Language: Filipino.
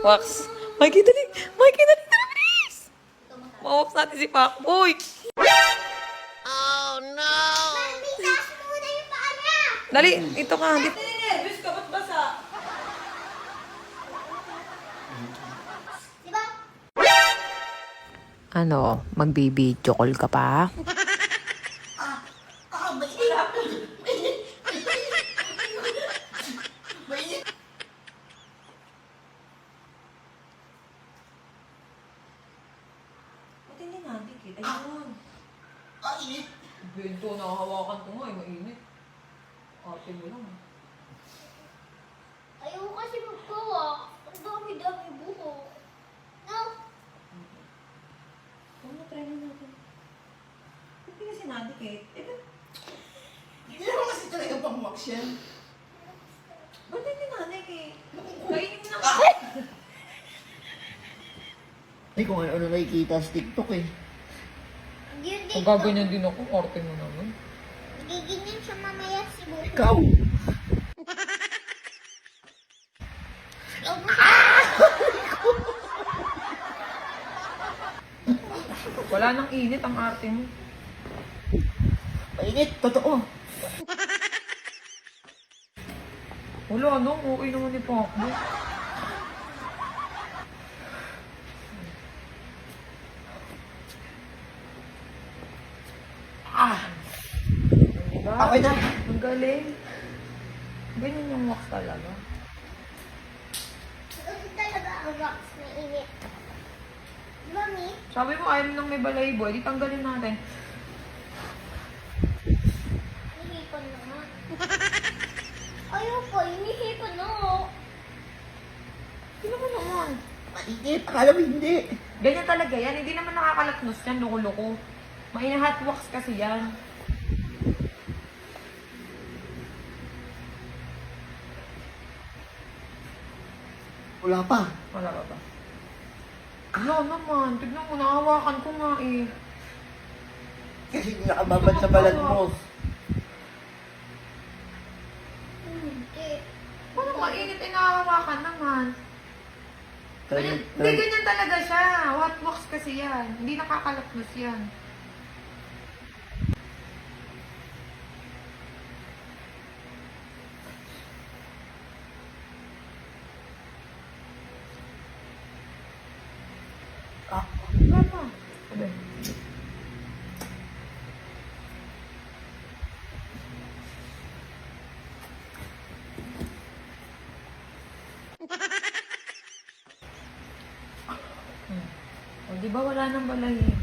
Wax. Mikey, dali! Mikey, dali! Dali, bilis! Ma-off natin si Pacboy. Mami, taas muna yung paa niya! Dali, ito ka. Dito. Nervous ka, ba't basa? Diba? Ano, magbibidyo call ka pa? Ba't hindi natin kita yun? Init. Bento, nakahawakan ko nga, mainit. Ate mo lang. Ayoko kasi magpawa. Ang dami-dami buhok. No? Huwag na, try na natin. Ba't hindi kasi natin, Kate? Eh, Hindi naman kasi talaga pang-wax yan. ba't hindi natin, Kate? Kainin mo na. Ay, kung ano nakikita sa TikTok eh. Yun Kung dito. gaganyan din ako, arte mo naman. Giginyan siya mamaya si buhok. Ikaw! Wala nang init ang arte mo. Mainit, totoo. Wala, ano? Okay naman ni Pacboy. Diba? Okay na. Ang galing. Ganyan yung wax talaga. Ito talaga ang wax na init. Mami, Sabi mo, ayaw mo nang may balaybo. Di tanggalin natin. hihipon na nga. Ayoko, hinihipon na ako. Hindi naman naman. Mainit, akala mo hindi. Ganyan talaga yan. Hindi naman nakakalaknos yan. Loko-loko. Hot wax kasi yan. Wala pa. Wala ka ba? Wala naman. Tignan mo, nakahawakan ko nga eh. Kasi hindi nakababad sa balat mo. Hindi. Paano mainit eh, nakahawakan naman? Ganyan, hindi, ganyan talaga siya. Hot wax kasi yan. Hindi nakakalaknos yan. Ah, Wala pa. Sabi. O, di ba wala nang balay eh?